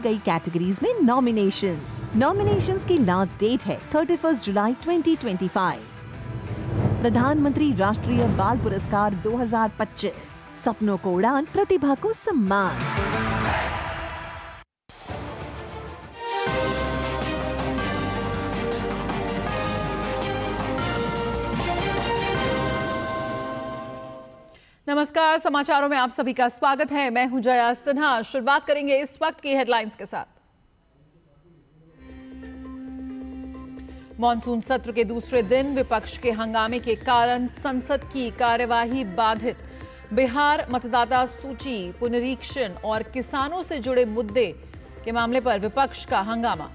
कई कैटेगरीज में नॉमिनेशंस की लास्ट डेट है 31 जुलाई 2025। प्रधानमंत्री राष्ट्रीय बाल पुरस्कार 2025, सपनों को उड़ान, प्रतिभा को सम्मान। नमस्कार, समाचारों में आप सभी का स्वागत है। मैं हूं जया सिन्हा। शुरुआत करेंगे इस वक्त की हेडलाइंस के साथ। मॉनसून सत्र के दूसरे दिन विपक्ष के हंगामे के कारण संसद की कार्यवाही बाधित। बिहार मतदाता सूची पुनरीक्षण और किसानों से जुड़े मुद्दे के मामले पर विपक्ष का हंगामा।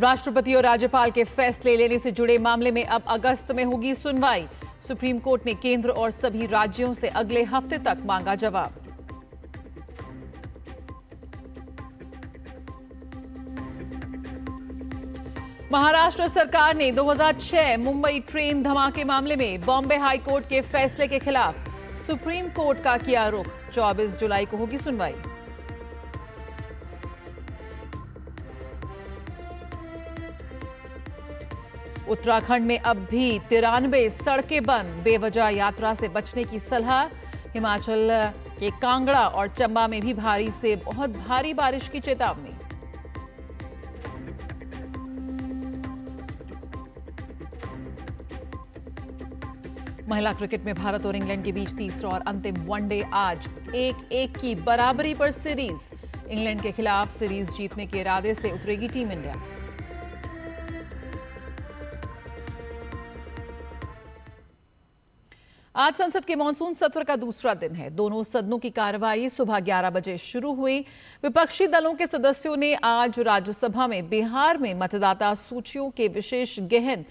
राष्ट्रपति और राज्यपाल के फैसले लेने से जुड़े मामले में अब अगस्त में होगी सुनवाई। सुप्रीम कोर्ट ने केंद्र और सभी राज्यों से अगले हफ्ते तक मांगा जवाब। महाराष्ट्र सरकार ने 2006 मुंबई ट्रेन धमाके मामले में बॉम्बे हाई कोर्ट के फैसले के खिलाफ सुप्रीम कोर्ट का किया रुख। 24 जुलाई को होगी सुनवाई। उत्तराखंड में अब भी 93 सड़कें बंद, बेवजह यात्रा से बचने की सलाह। हिमाचल के कांगड़ा और चंबा में भी भारी से बहुत भारी बारिश की चेतावनी। महिला क्रिकेट में भारत और इंग्लैंड के बीच तीसरा और अंतिम वनडे आज 1-1 की बराबरी पर सीरीज। इंग्लैंड के खिलाफ सीरीज जीतने के इरादे से उतरेगी टीम इंडिया। आज संसद के मॉनसून सत्र का दूसरा दिन है। दोनों सदनों की कार्यवाही सुबह 11 बजे शुरू हुई। विपक्षी दलों के सदस्यों ने आज राज्यसभा में बिहार में मतदाता सूचियों के विशेष गहन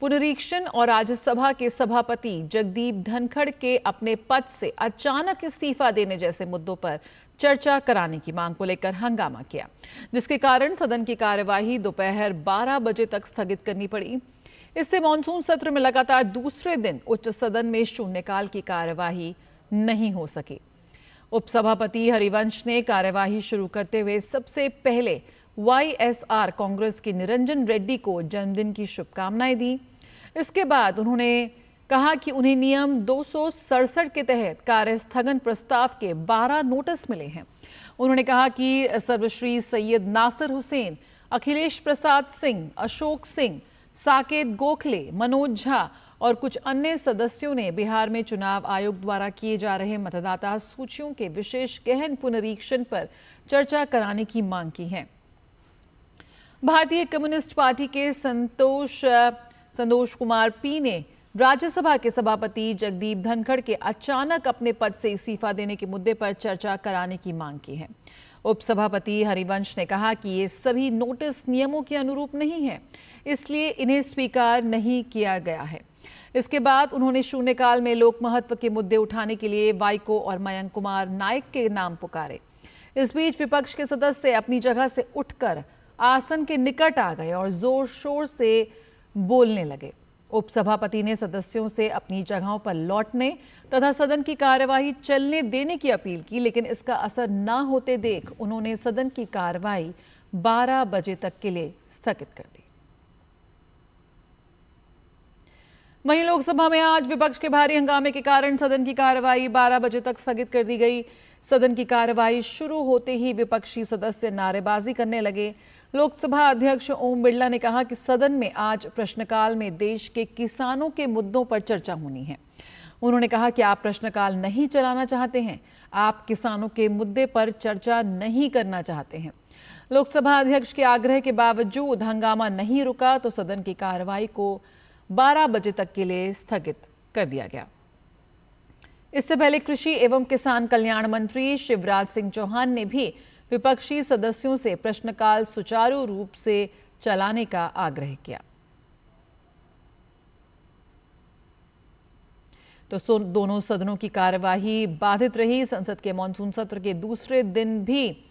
पुनरीक्षण और राज्यसभा के सभापति जगदीप धनखड़ के अपने पद से अचानक इस्तीफा देने जैसे मुद्दों पर चर्चा कराने की मांग को लेकर हंगामा किया, जिसके कारण सदन की कार्यवाही दोपहर 12 बजे तक स्थगित करनी पड़ी। इससे मॉनसून सत्र में लगातार दूसरे दिन उच्च सदन में शून्यकाल की कार्यवाही नहीं हो सकी। उपसभापति हरिवंश ने कार्यवाही शुरू करते हुए सबसे पहले वाईएसआर कांग्रेस के निरंजन रेड्डी को जन्मदिन की शुभकामनाएं दी। इसके बाद उन्होंने कहा कि उन्हें नियम 267 के तहत कार्य स्थगन प्रस्ताव के 12 नोटिस मिले हैं। उन्होंने कहा कि सर्वश्री सैयद नासिर हुसैन, अखिलेश प्रसाद सिंह, अशोक सिंह, साकेत गोखले, मनोज झा और कुछ अन्य सदस्यों ने बिहार में चुनाव आयोग द्वारा किए जा रहे मतदाता सूचियों के विशेष गहन पुनरीक्षण पर चर्चा कराने की मांग की है। भारतीय कम्युनिस्ट पार्टी के संतोष कुमार पी ने राज्यसभा के सभापति जगदीप धनखड़ के अचानक अपने पद से इस्तीफा देने के मुद्दे पर चर्चा कराने की मांग की है। उपसभापति हरिवंश ने कहा कि ये सभी नोटिस नियमों के अनुरूप नहीं है, इसलिए इन्हें स्वीकार नहीं किया गया है। इसके बाद उन्होंने शून्यकाल में लोक महत्व के मुद्दे उठाने के लिए वाइको और मयंक कुमार नायक के नाम पुकारे। इस बीच विपक्ष के सदस्य अपनी जगह से उठकर आसन के निकट आ गए और जोर शोर से बोलने लगे। उपसभापति ने सदस्यों से अपनी जगहों पर लौटने तथा सदन की कार्यवाही चलने देने की अपील की, लेकिन इसका असर न होते देख उन्होंने सदन की कार्यवाही 12 बजे तक के लिए स्थगित कर दी। वहीं लोकसभा में आज विपक्ष के भारी हंगामे के कारण सदन की कार्यवाही 12 बजे तक स्थगित कर दी गई। सदन की कार्यवाही शुरू होते ही विपक्षी सदस्य नारेबाजी करने लगे। लोकसभा अध्यक्ष ओम बिरला ने कहा कि सदन में आज प्रश्नकाल में देश के किसानों के मुद्दों पर चर्चा होनी है। उन्होंने कहा कि आप प्रश्नकाल नहीं चलाना चाहते हैं, आप किसानों के मुद्दे पर चर्चा नहीं करना चाहते हैं। लोकसभा अध्यक्ष के आग्रह के बावजूद हंगामा नहीं रुका तो सदन की कार्यवाही को 12 बजे तक के लिए स्थगित कर दिया गया। इससे पहले कृषि एवं किसान कल्याण मंत्री शिवराज सिंह चौहान ने भी विपक्षी सदस्यों से प्रश्नकाल सुचारू रूप से चलाने का आग्रह किया। तो दोनों सदनों की कार्यवाही बाधित रही। संसद के मॉनसून सत्र के दूसरे दिन भी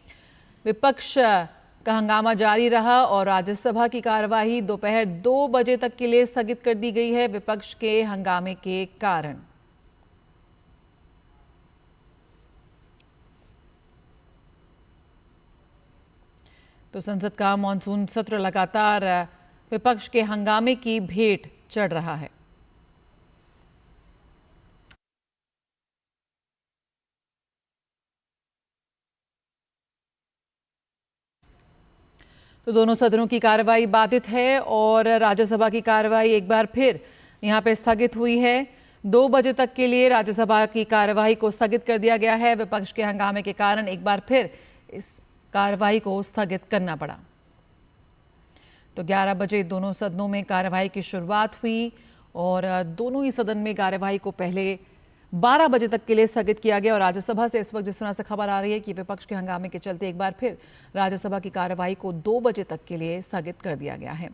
विपक्ष का हंगामा जारी रहा और राज्यसभा की कार्यवाही दोपहर 2 बजे तक के लिए स्थगित कर दी गई है विपक्ष के हंगामे के कारण। तो संसद का मॉनसून सत्र लगातार विपक्ष के हंगामे की भेंट चढ़ रहा है। तो दोनों सदनों की कार्रवाई बाधित है और राज्यसभा की कार्रवाई एक बार फिर यहां पे स्थगित हुई है। 2 बजे तक के लिए राज्यसभा की कार्रवाई को स्थगित कर दिया गया है। विपक्ष के हंगामे के कारण एक बार फिर इस कार्रवाई को स्थगित करना पड़ा। तो 11 बजे दोनों सदनों में कार्रवाई की शुरुआत हुई और दोनों ही सदन में कार्यवाही को पहले 12 बजे तक के लिए स्थगित किया गया। और राज्यसभा से इस वक्त जिस तरह से खबर आ रही है कि विपक्ष के हंगामे के चलते एक बार फिर राज्यसभा की कार्यवाही को 2 बजे तक के लिए स्थगित कर दिया गया है।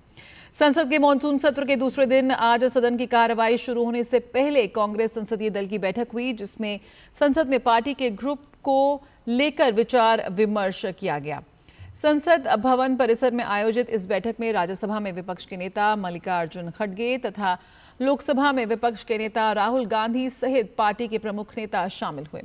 संसद के मॉनसून सत्र के दूसरे दिन आज सदन की कार्यवाही शुरू होने से पहले कांग्रेस संसदीय दल की बैठक हुई, जिसमें संसद में पार्टी के ग्रुप को लेकर विचार विमर्श किया गया। संसद भवन परिसर में आयोजित इस बैठक में राज्यसभा में विपक्ष के नेता मल्लिकार्जुन खड़गे तथा लोकसभा में विपक्ष के नेता राहुल गांधी सहित पार्टी के प्रमुख नेता शामिल हुए।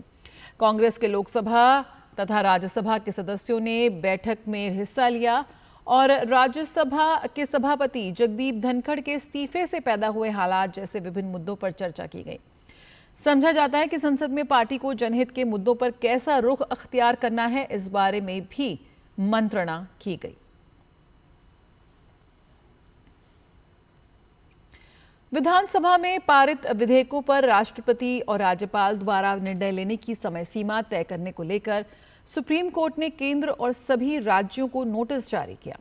कांग्रेस के लोकसभा तथा राज्यसभा के सदस्यों ने बैठक में हिस्सा लिया और राज्यसभा के सभापति जगदीप धनखड़ के इस्तीफे से पैदा हुए हालात जैसे विभिन्न मुद्दों पर चर्चा की गई। समझा जाता है कि संसद में पार्टी को जनहित के मुद्दों पर कैसा रुख अख्तियार करना है, इस बारे में भी मंत्रणा की गई। विधानसभा में पारित विधेयकों पर राष्ट्रपति और राज्यपाल द्वारा निर्णय लेने की समय सीमा तय करने को लेकर सुप्रीम कोर्ट ने केंद्र और सभी राज्यों को नोटिस जारी किया।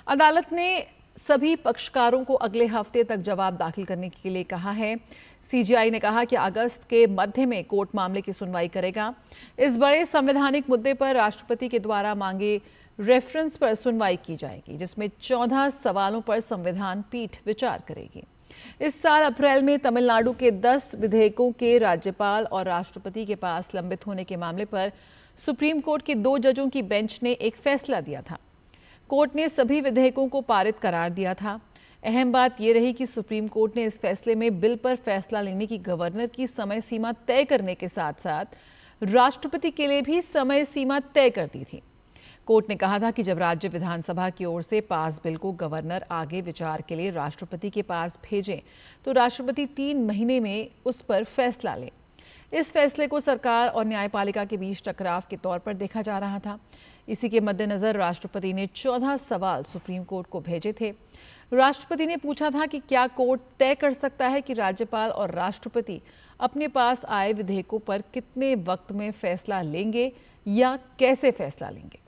अदालत ने सभी पक्षकारों को अगले हफ्ते तक जवाब दाखिल करने के लिए कहा है। सीजेआई ने कहा कि अगस्त के मध्य में कोर्ट मामले की सुनवाई करेगा। इस बड़े संवैधानिक मुद्दे पर राष्ट्रपति के द्वारा मांगे रेफरेंस पर सुनवाई की जाएगी, जिसमें 14 सवालों पर संविधान पीठ विचार करेगी। इस साल अप्रैल में तमिलनाडु के 10 विधेयकों के राज्यपाल और राष्ट्रपति के पास लंबित होने के मामले पर सुप्रीम कोर्ट के 2 जजों की बेंच ने एक फैसला दिया था। कोर्ट ने सभी विधेयकों को पारित करार दिया था। अहम बात यह रही कि सुप्रीम कोर्ट ने इस फैसले में बिल पर फैसला लेने की गवर्नर की समय सीमा तय करने के साथ साथ राष्ट्रपति के लिए भी समय सीमा तय कर दी थी। कोर्ट ने कहा था कि जब राज्य विधानसभा की ओर से पास बिल को गवर्नर आगे विचार के लिए राष्ट्रपति के पास भेजें तो राष्ट्रपति 3 महीने में उस पर फैसला लें। इस फैसले को सरकार और न्यायपालिका के बीच टकराव के तौर पर देखा जा रहा था। इसी के मद्देनजर राष्ट्रपति ने 14 सवाल सुप्रीम कोर्ट को भेजे थे। राष्ट्रपति ने पूछा था कि क्या कोर्ट तय कर सकता है कि राज्यपाल और राष्ट्रपति अपने पास आए विधेयकों पर कितने वक्त में फैसला लेंगे या कैसे फैसला लेंगे।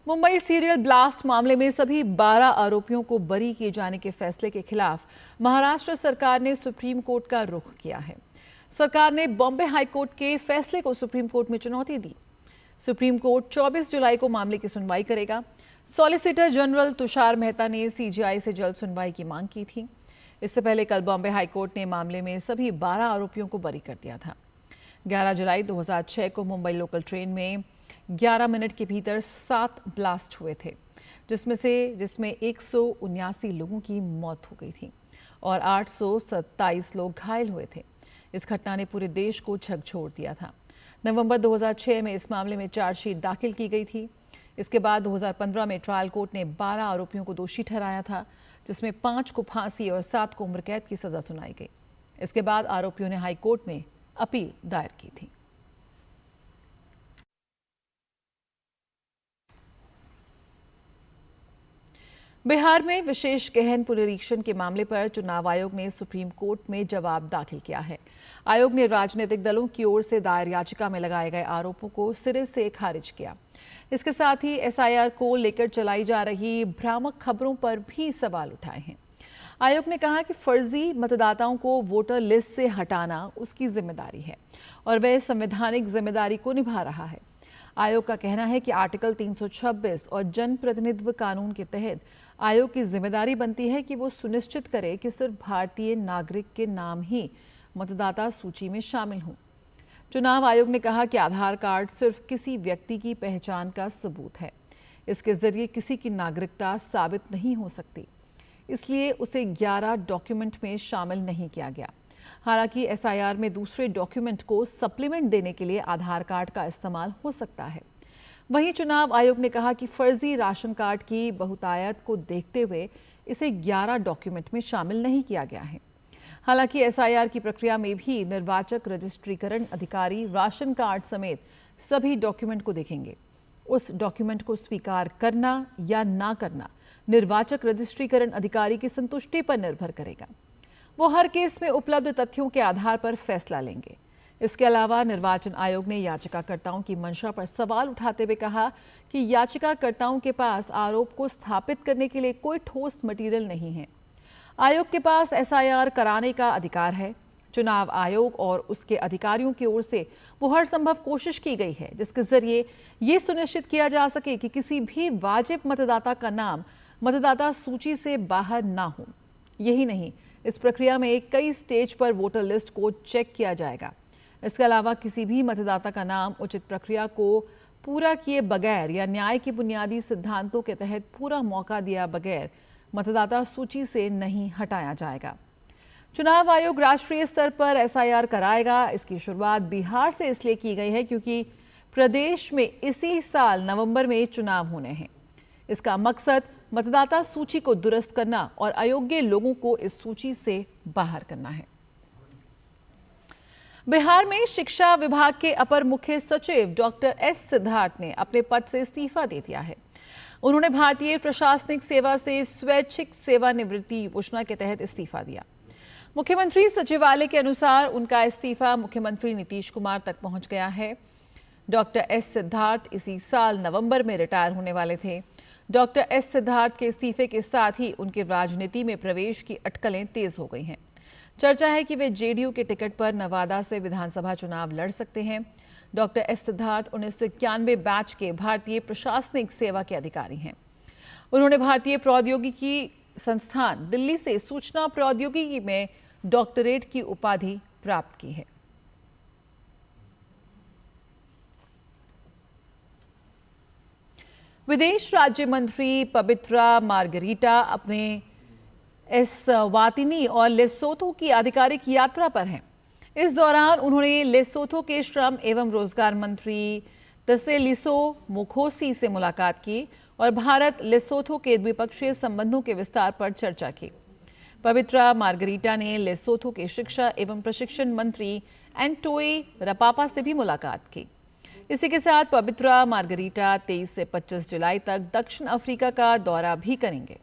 मुंबई सीरियल ब्लास्ट मामले में सभी 12 आरोपियों को बरी किए जाने के फैसले के खिलाफ महाराष्ट्र सरकार ने सुप्रीम कोर्ट का रुख किया है। सरकार ने बॉम्बे हाईकोर्ट के फैसले को सुप्रीम कोर्ट में चुनौती दी। सुप्रीम कोर्ट 24 जुलाई को मामले की सुनवाई करेगा। सॉलिसिटर जनरल तुषार मेहता ने सीजेआई से जल्द सुनवाई की मांग की थी। इससे पहले कल बॉम्बे हाईकोर्ट ने मामले में सभी 12 आरोपियों को बरी कर दिया था। 11 जुलाई 2006 को मुंबई लोकल ट्रेन में 11 मिनट के भीतर 7 ब्लास्ट हुए थे, जिसमें 179 लोगों की मौत हो गई थी और 827 लोग घायल हुए थे। इस घटना ने पूरे देश को झकझोर दिया था। नवंबर 2006 में इस मामले में चार्जशीट दाखिल की गई थी। इसके बाद 2015 में ट्रायल कोर्ट ने 12 आरोपियों को दोषी ठहराया था, जिसमें 5 को फांसी और 7 को उम्र कैद की सजा सुनाई गई। इसके बाद आरोपियों ने हाई कोर्ट में अपील दायर की थी। बिहार में विशेष गहन पुनरीक्षण के मामले पर चुनाव आयोग ने सुप्रीम कोर्ट में जवाब दाखिल किया है। आयोग ने राजनीतिक दलों की ओर से दायर याचिका में लगाए गए आरोपों को सिरे से खारिज किया। इसके साथ ही एसआईआर को लेकर चलाई जा रही भ्रामक खबरों पर भी सवाल उठाए हैं। आयोग ने कहा कि फर्जी मतदाताओं को वोटर लिस्ट से हटाना उसकी जिम्मेदारी है और वह संवैधानिक जिम्मेदारी को निभा रहा है। आयोग का कहना है कि आर्टिकल 326 और जनप्रतिनिधित्व कानून के तहत आयोग की जिम्मेदारी बनती है कि वो सुनिश्चित करे कि सिर्फ भारतीय नागरिक के नाम ही मतदाता सूची में शामिल हों। चुनाव आयोग ने कहा कि आधार कार्ड सिर्फ किसी व्यक्ति की पहचान का सबूत है। इसके जरिए किसी की नागरिकता साबित नहीं हो सकती, इसलिए उसे 11 डॉक्यूमेंट में शामिल नहीं किया गया। हालांकि एसआईआर में दूसरे डॉक्यूमेंट को सप्लीमेंट देने के लिए आधार कार्ड का इस्तेमाल हो सकता है। वहीं चुनाव आयोग ने कहा कि फर्जी राशन कार्ड की बहुतायत को देखते हुए इसे 11 डॉक्यूमेंट में शामिल नहीं किया गया है। हालांकि एसआईआर की प्रक्रिया में भी निर्वाचक रजिस्ट्रीकरण अधिकारी राशन कार्ड समेत सभी डॉक्यूमेंट को देखेंगे। उस डॉक्यूमेंट को स्वीकार करना या ना करना निर्वाचक रजिस्ट्रीकरण अधिकारी की संतुष्टि पर निर्भर करेगा। वो हर केस में उपलब्ध तथ्यों के आधार पर फैसला लेंगे। इसके अलावा निर्वाचन आयोग ने याचिकाकर्ताओं की मंशा पर सवाल उठाते हुए कहा कि याचिकाकर्ताओं के पास आरोप को स्थापित करने के लिए कोई ठोस मटेरियल नहीं है। आयोग के पास एसआईआर कराने का अधिकार है। चुनाव आयोग और उसके अधिकारियों की ओर से वो हर संभव कोशिश की गई है जिसके जरिए ये सुनिश्चित किया जा सके कि किसी भी वाजिब मतदाता का नाम मतदाता सूची से बाहर ना हो। यही नहीं, इस प्रक्रिया में कई स्टेज पर वोटर लिस्ट को चेक किया जाएगा। इसके अलावा किसी भी मतदाता का नाम उचित प्रक्रिया को पूरा किए बगैर या न्याय के बुनियादी सिद्धांतों के तहत पूरा मौका दिया बगैर मतदाता सूची से नहीं हटाया जाएगा। चुनाव आयोग राष्ट्रीय स्तर पर एसआईआर कराएगा। इसकी शुरुआत बिहार से इसलिए की गई है क्योंकि प्रदेश में इसी साल नवंबर में चुनाव होने हैं। इसका मकसद मतदाता सूची को दुरुस्त करना और अयोग्य लोगों को इस सूची से बाहर करना है। बिहार में शिक्षा विभाग के अपर मुख्य सचिव डॉक्टर एस सिद्धार्थ ने अपने पद से इस्तीफा दे दिया है। उन्होंने भारतीय प्रशासनिक सेवा से स्वैच्छिक सेवानिवृत्ति योजना के तहत इस्तीफा दिया। मुख्यमंत्री सचिवालय के अनुसार उनका इस्तीफा मुख्यमंत्री नीतीश कुमार तक पहुंच गया है। डॉक्टर एस सिद्धार्थ इसी साल नवंबर में रिटायर होने वाले थे। डॉक्टर एस सिद्धार्थ के इस्तीफे के साथ ही उनके राजनीति में प्रवेश की अटकलें तेज हो गई हैं। चर्चा है कि वे जेडीयू के टिकट पर नवादा से विधानसभा चुनाव लड़ सकते हैं। डॉक्टर एस सिद्धार्थ 1991 बैच के भारतीय प्रशासनिक सेवा के अधिकारी हैं। उन्होंने भारतीय प्रौद्योगिकी संस्थान दिल्ली से सूचना प्रौद्योगिकी में डॉक्टरेट की उपाधि प्राप्त की है। विदेश राज्य मंत्री पबित्रा मार्गरीटा अपने एस्वातिनी और लेसोथो की आधिकारिक यात्रा पर हैं। इस दौरान उन्होंने लेसोथो के श्रम एवं रोजगार मंत्री तसेलिसो मुखोसी से मुलाकात की और भारत लेसोथो के द्विपक्षीय संबंधों के विस्तार पर चर्चा की। पबित्रा मार्गरीटा ने लेसोथो के शिक्षा एवं प्रशिक्षण मंत्री एंटोई रपापा से भी मुलाकात की। इसी के साथ पबित्रा मार्गरीटा 23 से 25 जुलाई तक दक्षिण अफ्रीका का दौरा भी करेंगे।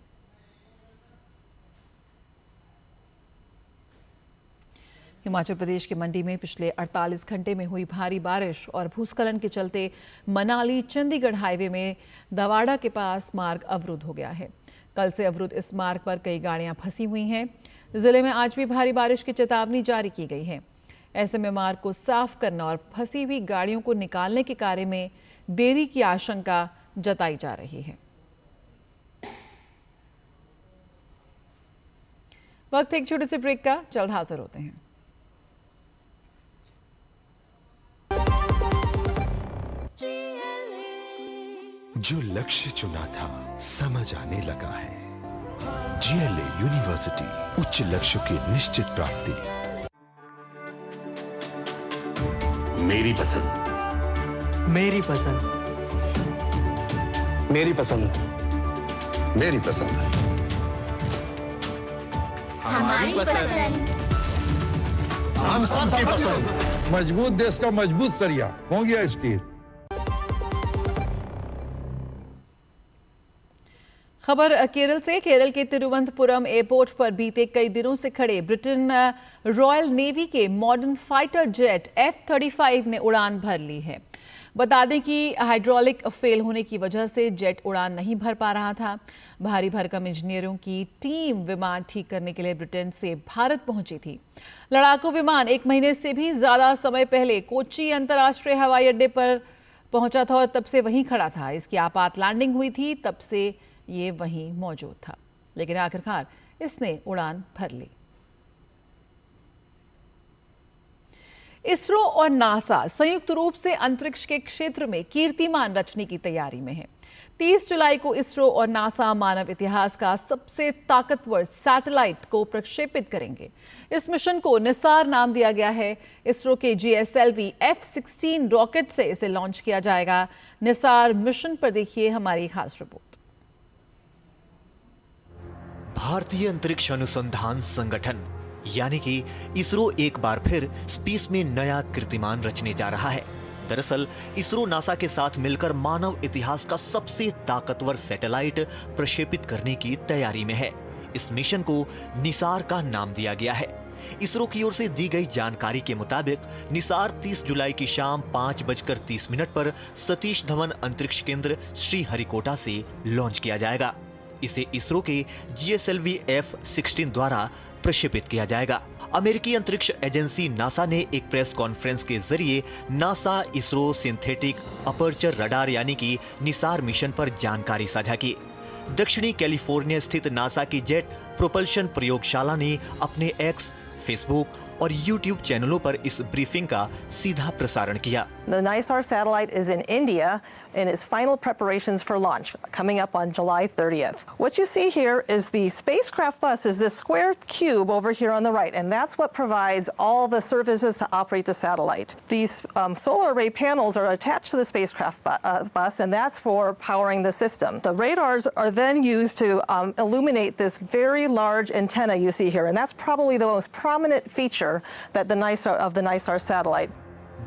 हिमाचल प्रदेश के मंडी में पिछले 48 घंटे में हुई भारी बारिश और भूस्खलन के चलते मनाली चंडीगढ़ हाईवे में दवाड़ा के पास मार्ग अवरुद्ध हो गया है। कल से अवरुद्ध इस मार्ग पर कई गाड़ियां फंसी हुई हैं। जिले में आज भी भारी बारिश की चेतावनी जारी की गई है। ऐसे में मार्ग को साफ करना और फंसी हुई गाड़ियों को निकालने के कार्य में देरी की आशंका जताई जा रही है। वक्त एक छोटे से ब्रेक का, जल्द हाजिर होते हैं। जो लक्ष्य चुना था समझ आने लगा है। जीएलए यूनिवर्सिटी, उच्च लक्ष्यों की निश्चित प्राप्ति। मेरी पसंद, मेरी पसंद, मेरी पसंद, मेरी पसंद, हमारी पसंद, हम सबकी पसंद। मजबूत देश का मजबूत सरिया हो गया स्टील। खबर केरल से। केरल के तिरुवनंतपुरम एयरपोर्ट पर बीते कई दिनों से खड़े ब्रिटेन रॉयल नेवी के मॉडर्न फाइटर जेट F-35 ने उड़ान भर ली है। बता दें कि हाइड्रोलिक फेल होने की वजह से जेट उड़ान नहीं भर पा रहा था। भारी भरकम इंजीनियरों की टीम विमान ठीक करने के लिए ब्रिटेन से भारत पहुंची थी। लड़ाकू विमान 1 महीने से भी ज्यादा समय पहले कोच्चि अंतर्राष्ट्रीय हवाई अड्डे पर पहुंचा था और तब से वहीं खड़ा था। इसकी आपात लैंडिंग हुई थी, तब से ये वहीं मौजूद था, लेकिन आखिरकार इसने उड़ान भर ली। इसरो और नासा संयुक्त रूप से अंतरिक्ष के क्षेत्र में कीर्तिमान रचने की तैयारी में है। 30 जुलाई को इसरो और नासा मानव इतिहास का सबसे ताकतवर सैटेलाइट को प्रक्षेपित करेंगे। इस मिशन को निसार नाम दिया गया है। इसरो के GSLV F-16 रॉकेट से इसे लॉन्च किया जाएगा। निसार मिशन पर देखिए हमारी खास रिपोर्ट। भारतीय अंतरिक्ष अनुसंधान संगठन यानी कि इसरो एक बार फिर स्पेस में नया कीर्तिमान रचने जा रहा है। दरअसल इसरो नासा के साथ मिलकर मानव इतिहास का सबसे ताकतवर सैटेलाइट प्रक्षेपित करने की तैयारी में है। इस मिशन को निसार का नाम दिया गया है। इसरो की ओर से दी गई जानकारी के मुताबिक निसार 30 जुलाई की शाम 5:30 पर सतीश धवन अंतरिक्ष केंद्र श्रीहरिकोटा से लॉन्च किया जाएगा। इसे इसरो के GSLV F-16 द्वारा प्रक्षेपित किया जाएगा। अमेरिकी अंतरिक्ष एजेंसी नासा ने एक प्रेस कॉन्फ्रेंस के जरिए NASA ISRO synthetic aperture radar यानी कि निसार मिशन पर जानकारी साझा की। दक्षिणी कैलिफोर्निया स्थित नासा की जेट प्रोपल्शन प्रयोगशाला ने अपने X, फेसबुक और YouTube चैनलों पर इस ब्रीफिंग का सीधा प्रसारण किया। The NISAR satellite is in India in its final preparations for launch, coming up on July 30th. What you see here is the spacecraft bus is this square cube over here on the right, and that's what provides all the services to operate the satellite. These solar array panels are attached to the spacecraft bus, and that's for powering the system. The radars are then used to illuminate this very large antenna you see here, and that's probably the most prominent feature that the NISAR satellite.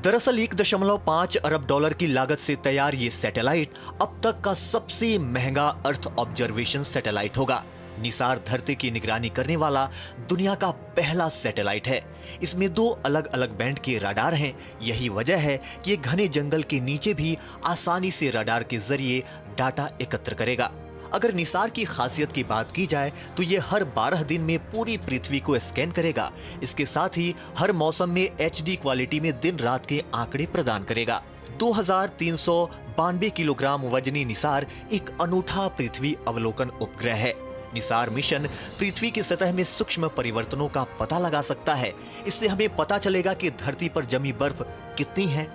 दरअसल 1.5 अरब dollar की लागत से तैयार ये satellite अब तक का सबसे महंगा अर्थ ऑब्जर्वेशन सैटेलाइट होगा। निसार धरती की निगरानी करने वाला दुनिया का पहला सैटेलाइट है। इसमें 2 अलग-अलग बैंड के रडार हैं। यही वजह है कि ये घने जंगल के नीचे भी आसानी से रडार के जरिए डाटा एकत्र करेगा। अगर निसार की खासियत की बात की जाए तो ये हर 12 दिन में पूरी पृथ्वी को स्कैन करेगा। इसके साथ ही हर मौसम में HD क्वालिटी में दिन रात के आंकड़े प्रदान करेगा। 2392 किलोग्राम वजनी निसार एक अनूठा पृथ्वी अवलोकन उपग्रह है। निसार मिशन पृथ्वी की सतह में सूक्ष्म परिवर्तनों का पता लगा सकता है। इससे हमें पता चलेगा कि धरती पर जमी बर्फ कितनी है,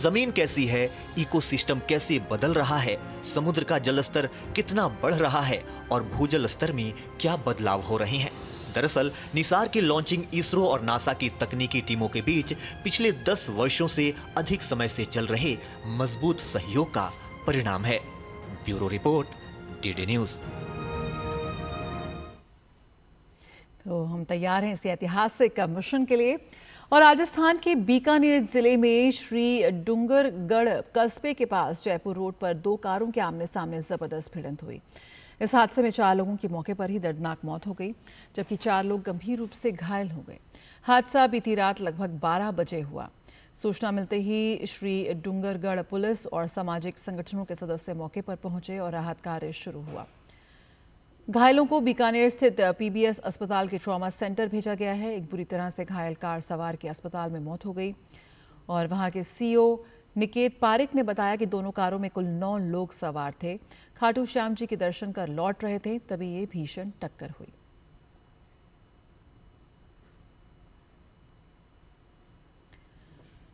जमीन कैसी है, इकोसिस्टम कैसे बदल रहा है, समुद्र का जलस्तर कितना बढ़ रहा है और भूजल स्तर में क्या बदलाव हो रहे हैं। दरअसल निसार की लॉन्चिंग इसरो और नासा की तकनीकी टीमों के बीच पिछले 10 वर्षों से अधिक समय से चल रहे मजबूत सहयोग का परिणाम है। Bureau report, DD news. तो हम तैयार हैं इस ऐतिहासिक मिशन के लिए। और राजस्थान के बीकानेर जिले में श्री डूंगरगढ़ कस्बे के पास जयपुर रोड पर 2 कारों के आमने सामने जबरदस्त भिड़ंत हुई। इस हादसे में 4 लोगों की मौके पर ही दर्दनाक मौत हो गई, जबकि 4 लोग गंभीर रूप से घायल हो गए। हादसा बीती रात लगभग 12 बजे हुआ। सूचना मिलते ही श्री डूंगरगढ़ पुलिस और सामाजिक संगठनों के सदस्य मौके पर पहुंचे और राहत कार्य शुरू हुआ। घायलों को बीकानेर स्थित PBS अस्पताल के ट्रॉमा सेंटर भेजा गया है। एक बुरी तरह से घायल कार सवार की अस्पताल में मौत हो गई और वहां के CEO निकेत पारिक ने बताया कि दोनों कारों में कुल 9 लोग सवार थे। खाटू श्याम जी के दर्शन कर लौट रहे थे, तभी ये भीषण टक्कर हुई।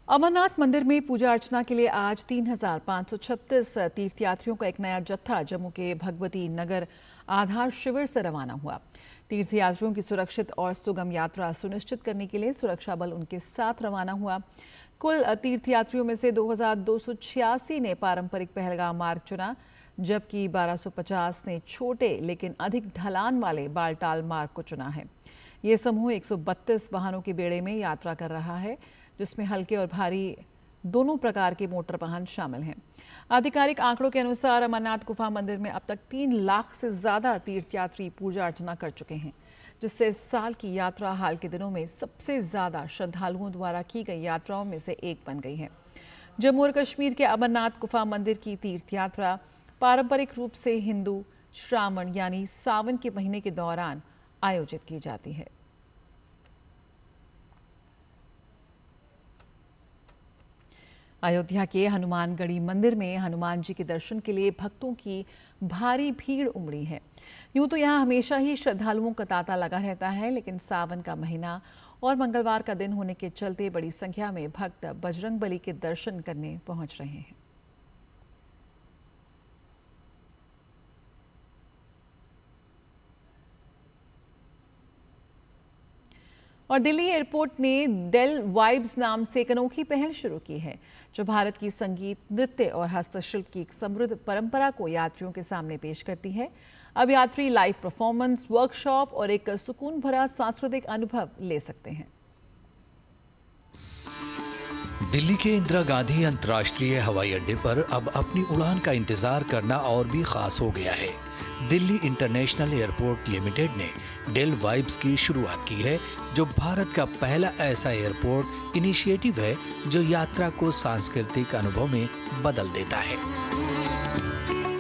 अमरनाथ मंदिर में पूजा अर्चना के लिए आज 3536 तीर्थयात्रियों का एक नया जत्था जम्मू के भगवती नगर आधार शिविर से रवाना हुआ। तीर्थयात्रियों की सुरक्षित और सुगम यात्रा सुनिश्चित करने के लिए सुरक्षा बल उनके साथ रवाना हुआ। कुल तीर्थयात्रियों में से 2286 ने पारंपरिक पहलगाम मार्ग चुना, जबकि 1250 ने छोटे लेकिन अधिक ढलान वाले बालटाल मार्ग को चुना है। ये समूह 132 वाहनों के बेड़े में यात्रा कर रहा है, जिसमें हल्के और भारी दोनों प्रकार के मोटर वाहन शामिल हैं। आधिकारिक आंकड़ों के अनुसार अमरनाथ गुफा मंदिर में अब तक 3 लाख से ज्यादा तीर्थयात्री पूजा अर्चना कर चुके हैं, जिससे इस साल की यात्रा हाल के दिनों में सबसे ज्यादा श्रद्धालुओं द्वारा की गई यात्राओं में से एक बन गई है। जम्मू और कश्मीर के अमरनाथ गुफा मंदिर की तीर्थ यात्रा पारंपरिक रूप से हिंदू श्रावण यानी सावन के महीने के दौरान आयोजित की जाती है। अयोध्या के हनुमानगढ़ी मंदिर में हनुमान जी के दर्शन के लिए भक्तों की भारी भीड़ उमड़ी है। यूं तो यहाँ हमेशा ही श्रद्धालुओं का तांता लगा रहता है, लेकिन सावन का महीना और मंगलवार का दिन होने के चलते बड़ी संख्या में भक्त बजरंगबली के दर्शन करने पहुंच रहे हैं। और दिल्ली एयरपोर्ट ने डेल वाइब्स नाम से एक अनोखी पहल शुरू की है, जो भारत की संगीत, नृत्य और हस्तशिल्प की एक समृद्ध परंपरा को यात्रियों के सामने पेश करती है। अब यात्री लाइव परफॉर्मेंस, वर्कशॉप और एक सुकून भरा सांस्कृतिक अनुभव ले सकते हैं। दिल्ली के इंदिरा गांधी अंतर्राष्ट्रीय हवाई अड्डे पर अब अपनी उड़ान का इंतजार करना और भी खास हो गया है। दिल्ली इंटरनेशनल एयरपोर्ट लिमिटेड ने डेल वाइब्स की शुरुआत की है, जो भारत का पहला ऐसा एयरपोर्ट इनिशिएटिव है जो यात्रा को सांस्कृतिक अनुभव में बदल देता है।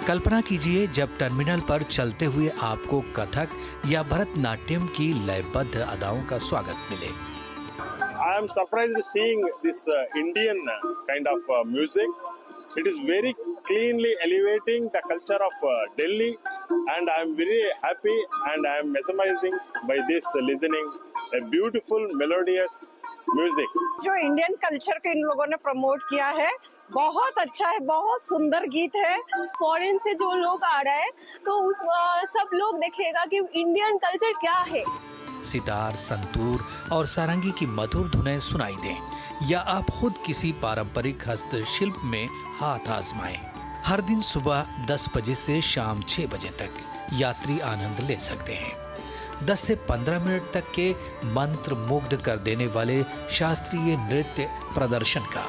कल्पना कीजिए जब टर्मिनल पर चलते हुए आपको कथक या भरतनाट्यम की लयबद्ध अदाओं का स्वागत मिले। I am surprised seeing this Indian kind of music. It is very cleanly elevating the culture of Delhi, and I am very happy and I am mesmerizing by this listening a beautiful melodious music. जो Indian culture को इन लोगों ने promote किया है, बहुत अच्छा है, बहुत सुंदर गीत है। फॉरेन से जो लोग आ रहे हैं तो उस सब लोग देखेगा कि इंडियन कल्चर क्या है। सितार, संतूर और सारंगी की मधुर धुनें सुनाई दें या आप खुद किसी पारंपरिक हस्तशिल्प में हाथ आजमाएं। हर दिन सुबह 10 बजे से शाम 6 बजे तक यात्री आनंद ले सकते हैं। 10 से 15 मिनट तक के मंत्र मुग्ध कर देने वाले शास्त्रीय नृत्य प्रदर्शन का,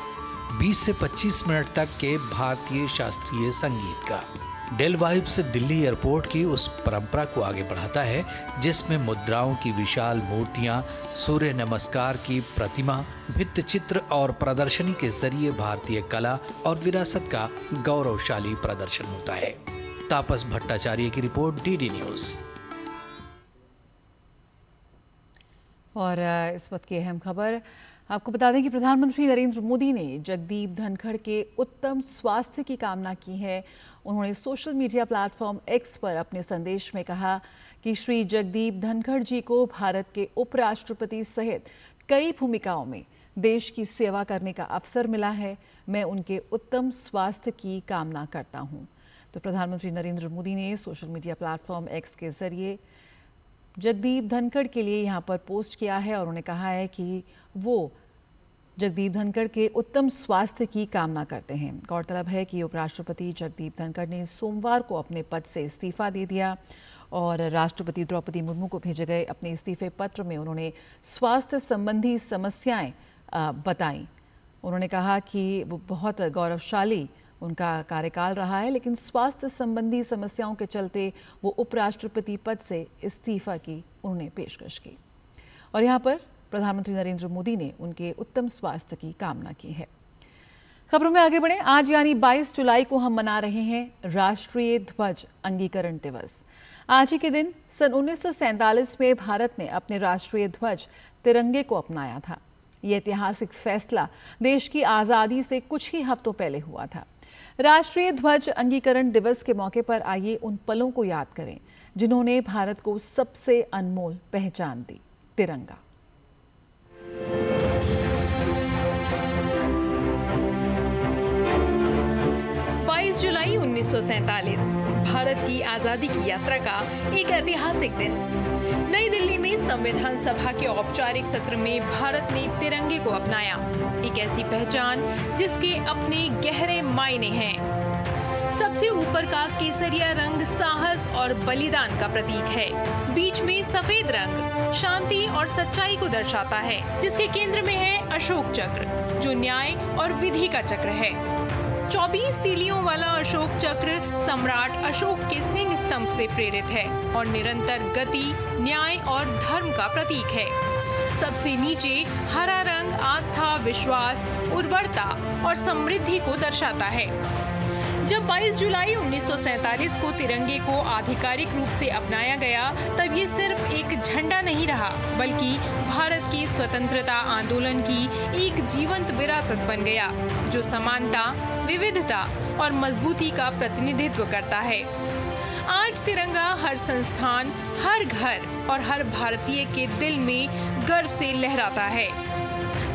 20 से 25 मिनट तक के भारतीय शास्त्रीय संगीत का। डेल वाइब्स दिल्ली एयरपोर्ट की उस परंपरा को आगे बढ़ाता है जिसमें मुद्राओं की विशाल मूर्तियां, सूर्य नमस्कार की प्रतिमा, भित्त चित्र और प्रदर्शनी के जरिए भारतीय कला और विरासत का गौरवशाली प्रदर्शन होता है। तापस भट्टाचार्य की रिपोर्ट, डीडी न्यूज। और इस वक्त की अहम खबर आपको बता दें कि प्रधानमंत्री नरेंद्र मोदी ने जगदीप धनखड़ के उत्तम स्वास्थ्य की कामना की है। उन्होंने सोशल मीडिया प्लेटफॉर्म एक्स पर अपने संदेश में कहा कि श्री जगदीप धनखड़ जी को भारत के उपराष्ट्रपति सहित कई भूमिकाओं में देश की सेवा करने का अवसर मिला है। मैं उनके उत्तम स्वास्थ्य की कामना करता हूं। तो प्रधानमंत्री नरेंद्र मोदी ने सोशल मीडिया प्लेटफॉर्म एक्स के जरिए जगदीप धनखड़ के लिए यहाँ पर पोस्ट किया है और उन्होंने कहा है कि वो जगदीप धनखड़ के उत्तम स्वास्थ्य की कामना करते हैं। गौरतलब है कि उपराष्ट्रपति जगदीप धनखड़ ने सोमवार को अपने पद से इस्तीफा दे दिया और राष्ट्रपति द्रौपदी मुर्मू को भेजे गए अपने इस्तीफे पत्र में उन्होंने स्वास्थ्य संबंधी समस्याएं बताई। उन्होंने कहा कि वो बहुत गौरवशाली उनका कार्यकाल रहा है, लेकिन स्वास्थ्य संबंधी समस्याओं के चलते वो उपराष्ट्रपति पद से इस्तीफा की उन्होंने पेशकश की और यहाँ पर प्रधानमंत्री नरेंद्र मोदी ने उनके उत्तम स्वास्थ्य की कामना की है। खबरों में आगे बढ़े। आज यानी 22 जुलाई को हम मना रहे हैं राष्ट्रीय ध्वज अंगीकरण दिवस। आज ही के दिन सन 1947 में भारत ने अपने राष्ट्रीय ध्वज तिरंगे को अपनाया था। ये ऐतिहासिक फैसला देश की आज़ादी से कुछ ही हफ्तों पहले हुआ था। राष्ट्रीय ध्वज अंगीकरण दिवस के मौके पर आइए उन पलों को याद करें जिन्होंने भारत को सबसे अनमोल पहचान दी, तिरंगा। जुलाई 1947 भारत की आजादी की यात्रा का एक ऐतिहासिक दिन। नई दिल्ली में संविधान सभा के औपचारिक सत्र में भारत ने तिरंगे को अपनाया, एक ऐसी पहचान जिसके अपने गहरे मायने हैं। सबसे ऊपर का केसरिया रंग साहस और बलिदान का प्रतीक है। बीच में सफेद रंग शांति और सच्चाई को दर्शाता है, जिसके केंद्र में है अशोक चक्र, जो न्याय और विधि का चक्र है। 24 तीलियों वाला अशोक चक्र सम्राट अशोक के सिंह स्तंभ से प्रेरित है और निरंतर गति, न्याय और धर्म का प्रतीक है। सबसे नीचे हरा रंग आस्था, विश्वास, उर्वरता और समृद्धि को दर्शाता है। जब 22 जुलाई 1947 को तिरंगे को आधिकारिक रूप से अपनाया गया, तब ये सिर्फ एक झंडा नहीं रहा, बल्कि भारत की स्वतंत्रता आंदोलन की एक जीवंत विरासत बन गया, जो समानता, विविधता और मजबूती का प्रतिनिधित्व करता है। आज तिरंगा हर संस्थान, हर घर और हर भारतीय के दिल में गर्व से लहराता है।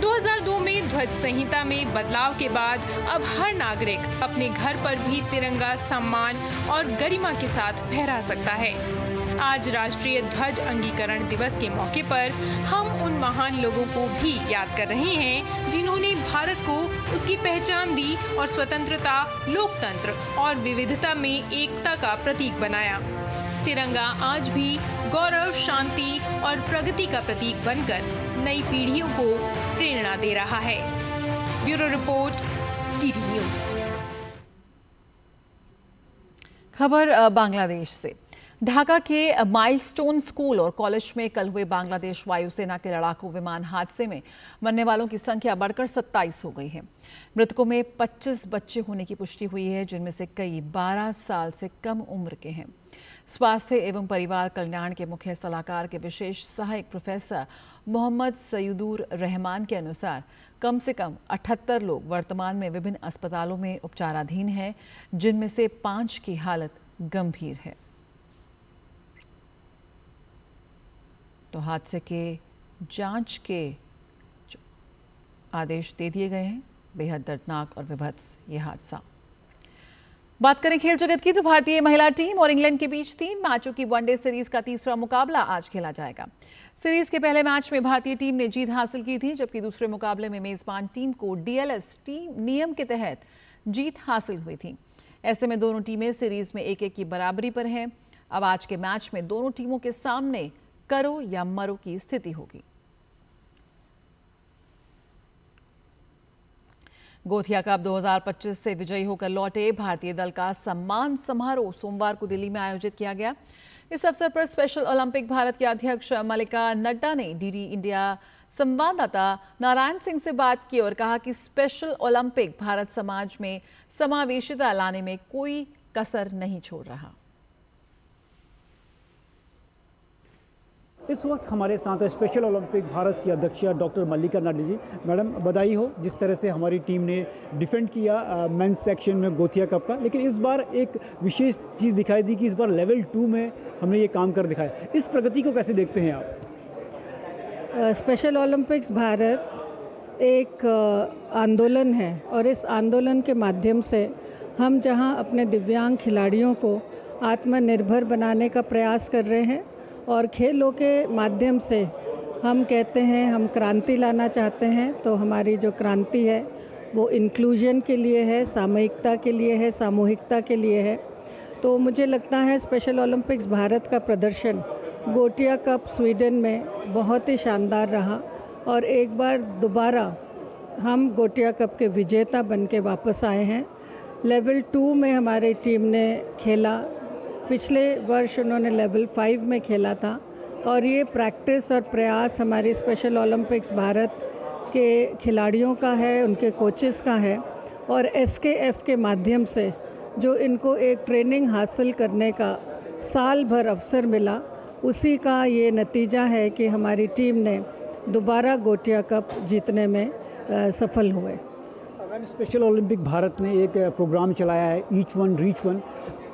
2002 में ध्वज संहिता में बदलाव के बाद अब हर नागरिक अपने घर पर भी तिरंगा सम्मान और गरिमा के साथ फहरा सकता है। आज राष्ट्रीय ध्वज अंगीकरण दिवस के मौके पर हम उन महान महान लोगों को भी याद कर रहे हैं जिन्होंने भारत को उसकी पहचान दी और स्वतंत्रता, लोकतंत्र और विविधता में एकता का प्रतीक बनाया। तिरंगा आज भी गौरव, शांति और प्रगति का प्रतीक बनकर नई पीढ़ियों को प्रेरणा दे रहा है। Bureau report, DD news. खबर बांग्लादेश से। ढाका के माइलस्टोन स्कूल और कॉलेज में कल हुए बांग्लादेश वायुसेना के लड़ाकू विमान हादसे में मरने वालों की संख्या बढ़कर 27 हो गई है। मृतकों में 25 बच्चे होने की पुष्टि हुई है, जिनमें से कई 12 साल से कम उम्र के हैं। स्वास्थ्य एवं परिवार कल्याण के मुख्य सलाहकार के विशेष सहायक प्रोफेसर मोहम्मद सईदुर रहमान के अनुसार कम से कम 78 लोग वर्तमान में विभिन्न अस्पतालों में उपचाराधीन हैं, जिनमें से 5 की हालत गंभीर है। तो हादसे के जांच के आदेश दे दिए गए हैं। बेहद दर्दनाक और विभत्स ये हादसा। बात करें खेल जगत की तो भारतीय महिला टीम और इंग्लैंड के बीच 3 मैचों की वनडे सीरीज का तीसरा मुकाबला आज खेला जाएगा। सीरीज के पहले मैच में भारतीय टीम ने जीत हासिल की थी, जबकि दूसरे मुकाबले में मेजबान टीम को डीएलएस टीम नियम के तहत जीत हासिल हुई थी। ऐसे में दोनों टीमें सीरीज में 1-1 की बराबरी पर हैं। अब आज के मैच में दोनों टीमों के सामने करो या मरो की स्थिति होगी। गोथिया कप 2025 से विजयी होकर लौटे भारतीय दल का सम्मान समारोह सोमवार को दिल्ली में आयोजित किया गया। इस अवसर पर स्पेशल ओलंपिक भारत के अध्यक्ष मल्लिका नड्डा ने डीडी इंडिया संवाददाता नारायण सिंह से बात की और कहा कि स्पेशल ओलंपिक भारत समाज में समावेशिता लाने में कोई कसर नहीं छोड़ रहा। इस वक्त हमारे साथ स्पेशल ओलंपिक भारत की अध्यक्ष डॉक्टर मल्लिका नड्डा जी। मैडम, बधाई हो जिस तरह से हमारी टीम ने डिफेंड किया मेंस सेक्शन में गोथिया कप का, लेकिन इस बार एक विशेष चीज़ दिखाई दी कि इस बार लेवल 2 में हमने ये काम कर दिखाया। इस प्रगति को कैसे देखते हैं आप? स्पेशल ओलंपिक्स भारत एक आंदोलन है और इस आंदोलन के माध्यम से हम जहां अपने दिव्यांग खिलाड़ियों को आत्मनिर्भर बनाने का प्रयास कर रहे हैं और खेलों के माध्यम से हम कहते हैं हम क्रांति लाना चाहते हैं, तो हमारी जो क्रांति है वो इंक्लूजन के लिए है, सामयिकता के लिए है, सामूहिकता के लिए है। तो मुझे लगता है स्पेशल ओलंपिक्स भारत का प्रदर्शन गोटिया कप स्वीडन में बहुत ही शानदार रहा और एक बार दोबारा हम गोटिया कप के विजेता बन के वापस आए हैं। लेवल 2 में हमारी टीम ने खेला, पिछले वर्ष उन्होंने लेवल 5 में खेला था और ये प्रैक्टिस और प्रयास हमारी स्पेशल ओलंपिक्स भारत के खिलाड़ियों का है, उनके कोचेस का है और एसकेएफ के माध्यम से जो इनको एक ट्रेनिंग हासिल करने का साल भर अवसर मिला, उसी का ये नतीजा है कि हमारी टीम ने दोबारा गोटिया कप जीतने में सफल हुए। स्पेशल ओलंपिक भारत ने एक प्रोग्राम चलाया है ईच वन रीच वन।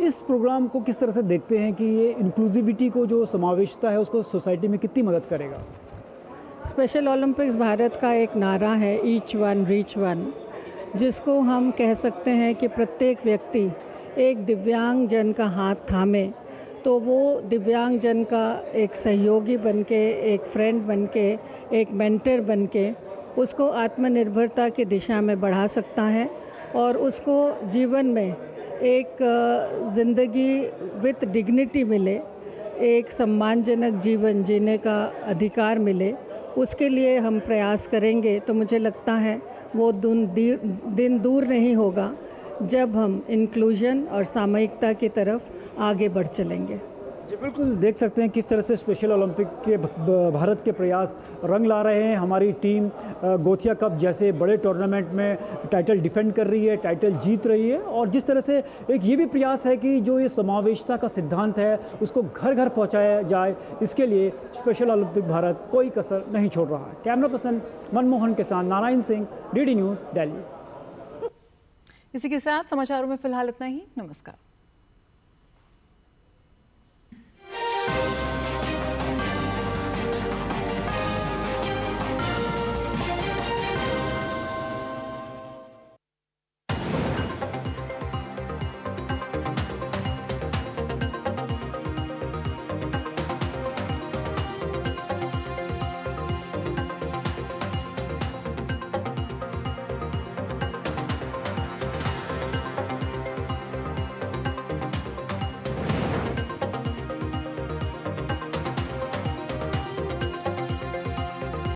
इस प्रोग्राम को किस तरह से देखते हैं कि ये इंक्लूसिविटी को, जो समावेशिता है, उसको सोसाइटी में कितनी मदद करेगा? स्पेशल ओलंपिक्स भारत का एक नारा है ईच वन रीच वन, जिसको हम कह सकते हैं कि प्रत्येक व्यक्ति एक दिव्यांग जन का हाथ थामे तो वो दिव्यांग जन का एक सहयोगी बनके, एक फ्रेंड बनके, एक मेंटर बनके उसको आत्मनिर्भरता की दिशा में बढ़ा सकता है और उसको जीवन में एक ज़िंदगी विथ डिग्निटी मिले, एक सम्मानजनक जीवन जीने का अधिकार मिले, उसके लिए हम प्रयास करेंगे। तो मुझे लगता है वो दिन दूर नहीं होगा जब हम इंक्लूजन और सामयिकता की तरफ आगे बढ़ चलेंगे। जी बिल्कुल, देख सकते हैं किस तरह से स्पेशल ओलंपिक के भारत के प्रयास रंग ला रहे हैं। हमारी टीम गोथिया कप जैसे बड़े टूर्नामेंट में टाइटल डिफेंड कर रही है, टाइटल जीत रही है और जिस तरह से एक ये भी प्रयास है कि जो ये समावेशिता का सिद्धांत है उसको घर घर पहुंचाया जाए, इसके लिए स्पेशल ओलंपिक भारत कोई कसर नहीं छोड़ रहा है। कैमरा पर्सन मनमोहन के साथ नारायण सिंह, डीडी न्यूज़, दिल्ली। इसी के साथ समाचारों में फिलहाल इतना ही। नमस्कार।